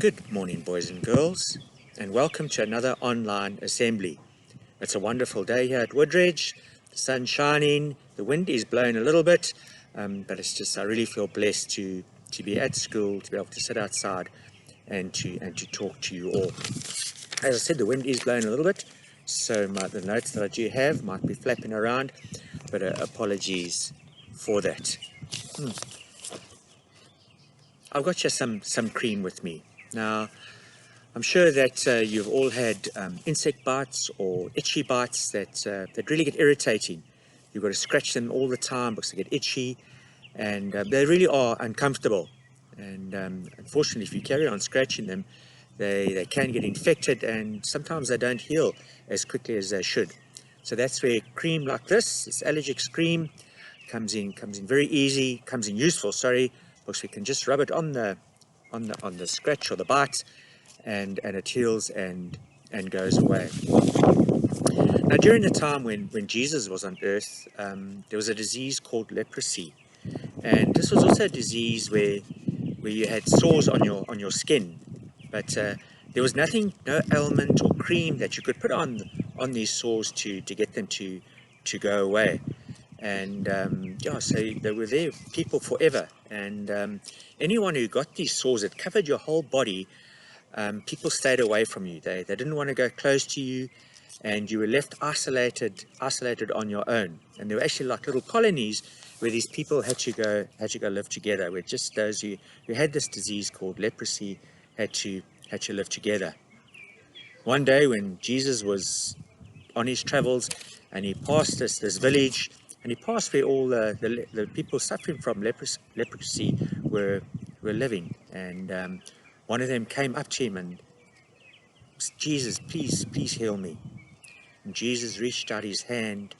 Good morning, boys and girls, and welcome to another online assembly. It's a wonderful day here at Woodridge. The sun's shining, the wind is blowing a little bit, but it's just, I really feel blessed to be at school, to be able to sit outside and to talk to you all. As I said, the wind is blowing a little bit, so the notes that I do have might be flapping around, but apologies for that. I've got you some cream with me. Now, I'm sure that you've all had insect bites or itchy bites that really get irritating. You've got to scratch them all the time because they get itchy, and they really are uncomfortable. And unfortunately, if you carry on scratching them, they can get infected, and sometimes they don't heal as quickly as they should. So that's where cream like this Allergix cream, comes in very easy, comes in useful. Sorry, because we can just rub it on the scratch or the bite, and it heals and goes away. Now, during the time when Jesus was on earth, there was a disease called leprosy, and this was also a disease where you had sores on your skin, but there was nothing, no ailment or cream that you could put on these sores to get them to go away. And so they were there, people forever, and anyone who got these sores that covered your whole body, people stayed away from you. They didn't want to go close to you, and you were left isolated on your own. And there were actually like little colonies where these people had to go live together, where just those who had this disease called leprosy had to live together. One day when Jesus was on his travels, and he passed this village, and he passed where all the people suffering from leprosy were living, and one of them came up to him and, "Jesus, please heal me." And Jesus reached out his hand,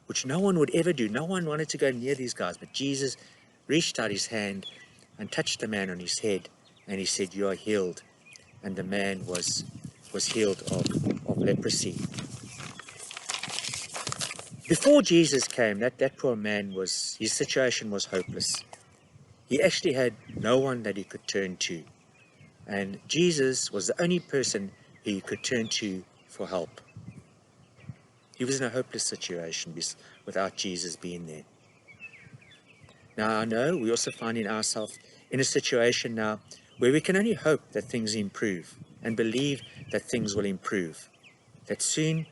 which no one would ever do. No one wanted to go near these guys, but Jesus reached out his hand and touched the man on his head, and he said, "You are healed." And the man was healed of leprosy. Before Jesus came, that poor man, his situation was hopeless. He actually had no one that he could turn to. And Jesus was the only person he could turn to for help. He was in a hopeless situation without Jesus being there. Now, I know we're also finding ourselves in a situation now where we can only hope that things improve and believe that things will improve, that soon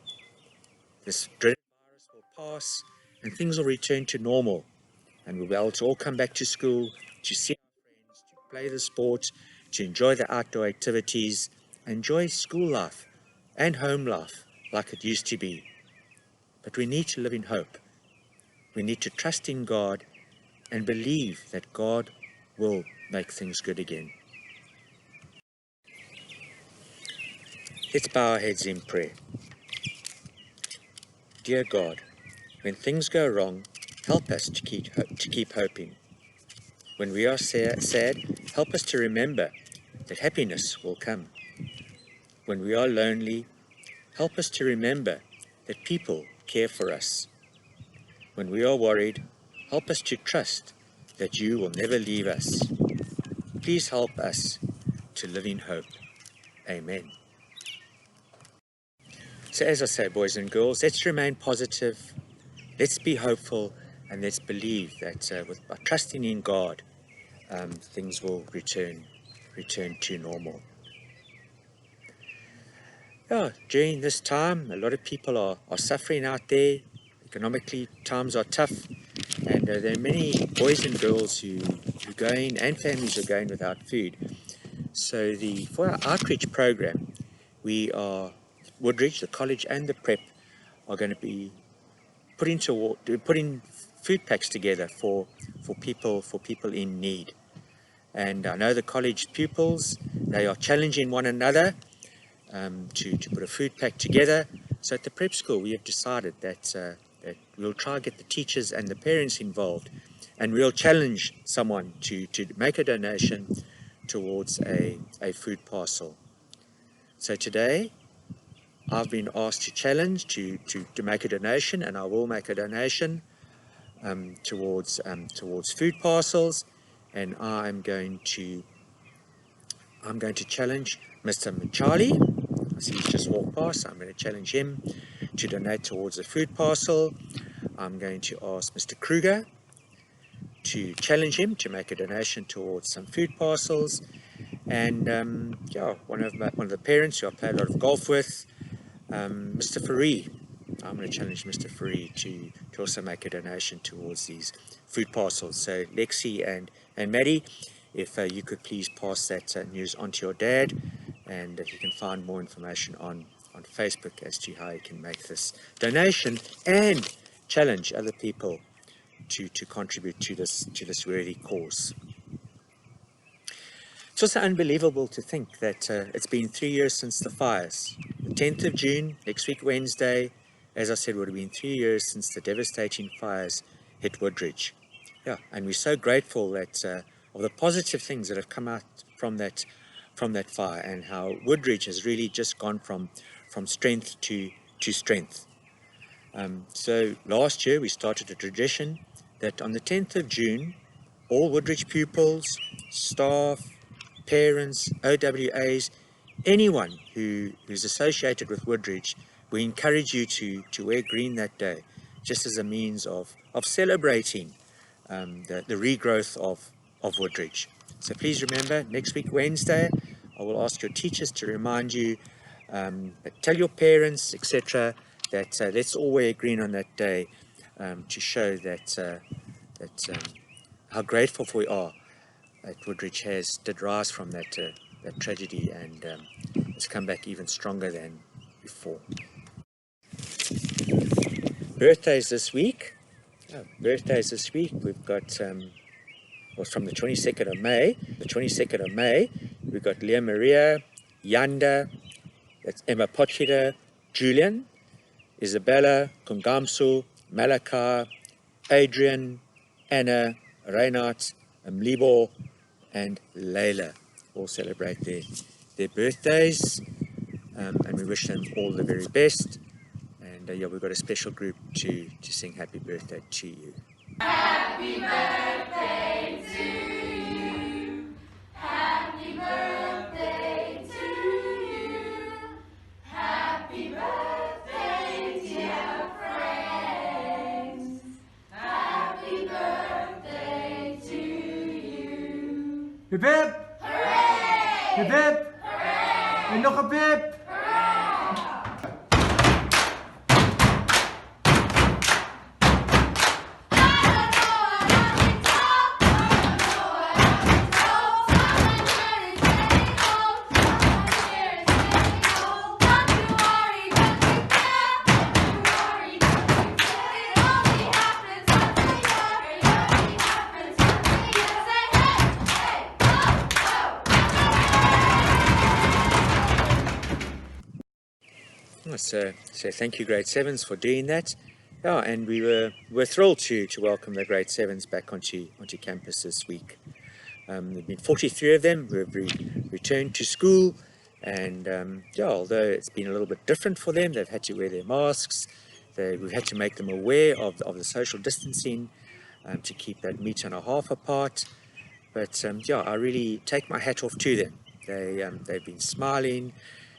this dreaded virus will pass and things will return to normal, and we'll be able to all come back to school, to see our friends, to play the sport, to enjoy the outdoor activities, enjoy school life and home life like it used to be. But we need to live in hope. We need to trust in God and believe that God will make things good again. Let's bow our heads in prayer. Dear God, when things go wrong, help us to keep hoping. When we are sad, help us to remember that happiness will come. When we are lonely, help us to remember that people care for us. When we are worried, help us to trust that you will never leave us. Please help us to live in hope. Amen. So as I say, boys and girls, let's remain positive, let's be hopeful, and let's believe that by trusting in God, things will return to normal. Yeah, during this time, a lot of people are suffering out there. Economically, times are tough, and there are many boys and girls who are going, and families are going without food. So for our outreach program, we are, Woodridge, the college and the prep, are going to be putting food packs together for people in need. And I know the college pupils, they are challenging one another to put a food pack together. So at the prep school, we have decided that we'll try and get the teachers and the parents involved, and we'll challenge someone to make a donation towards a food parcel. So today, I've been asked to challenge to make a donation, and I will make a donation towards food parcels, and I'm going to I'm going to challenge Mr. Charlie. I see he's just walked past. So I'm going to challenge him to donate towards a food parcel. I'm going to ask Mr. Kruger to challenge him to make a donation towards some food parcels. And yeah, one of the parents who I play a lot of golf with, Mr. Faree. I'm going to challenge Mr. Faree to also make a donation towards these food parcels. So Lexi and Maddie, if you could please pass that news on to your dad, and you can find more information on Facebook as to how you can make this donation and challenge other people to contribute to this worthy cause. It's also unbelievable to think that it's been 3 years since the fires. The 10th of June, next week Wednesday, as I said, would have been 3 years since the devastating fires hit Woodridge. Yeah, and we're so grateful that of the positive things that have come out from that fire, and how Woodridge has really just gone from strength to strength. So last year we started a tradition that on the 10th of June, all Woodridge pupils, staff, parents, OWAs, anyone who's associated with Woodridge, we encourage you to wear green that day, just as a means of celebrating the regrowth of Woodridge. So please remember, next week Wednesday, I will ask your teachers to remind you, tell your parents, etc., that let's all wear green on that day, to show that how grateful we are that Woodridge did rise from that tragedy, and has come back even stronger than before. Birthdays this week. We've got from the 22nd of May. The 22nd of May, we've got Leah Maria, Yanda, that's Emma Pochita, Julian, Isabella, Kungamsu, Malaka, Adrian, Anna, Reinhard, Mlibo, and Layla all celebrate their birthdays, and we wish them all the very best. And yeah, we've got a special group to sing happy birthday to you. Happy birthday to you. Happy birthday to you. Happy birthday, dear friends. Happy birthday to you. Hip hip! Hooray! Hip hip! Hooray! En nog een pip! So thank you, grade 7s, for doing that. Yeah, and we're thrilled to welcome the grade 7s back onto campus this week. There've been 43 of them who have returned to school, and yeah, although it's been a little bit different for them, they've had to wear their masks. We've had to make them aware of the social distancing, to keep that 1.5 meters apart. But yeah, I really take my hat off to them. They've been smiling.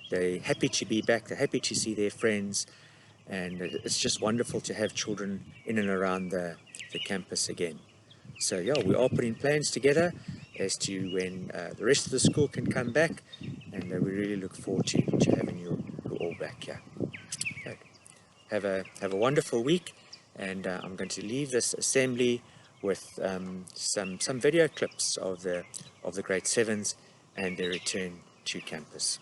They're happy to be back. They're happy to see their friends, and it's just wonderful to have children in and around the campus again. So yeah, we are putting plans together as to when the rest of the school can come back, and we really look forward to having you all back here. Okay. Have a wonderful week, and I'm going to leave this assembly with some video clips of the grade 7s and their return to campus.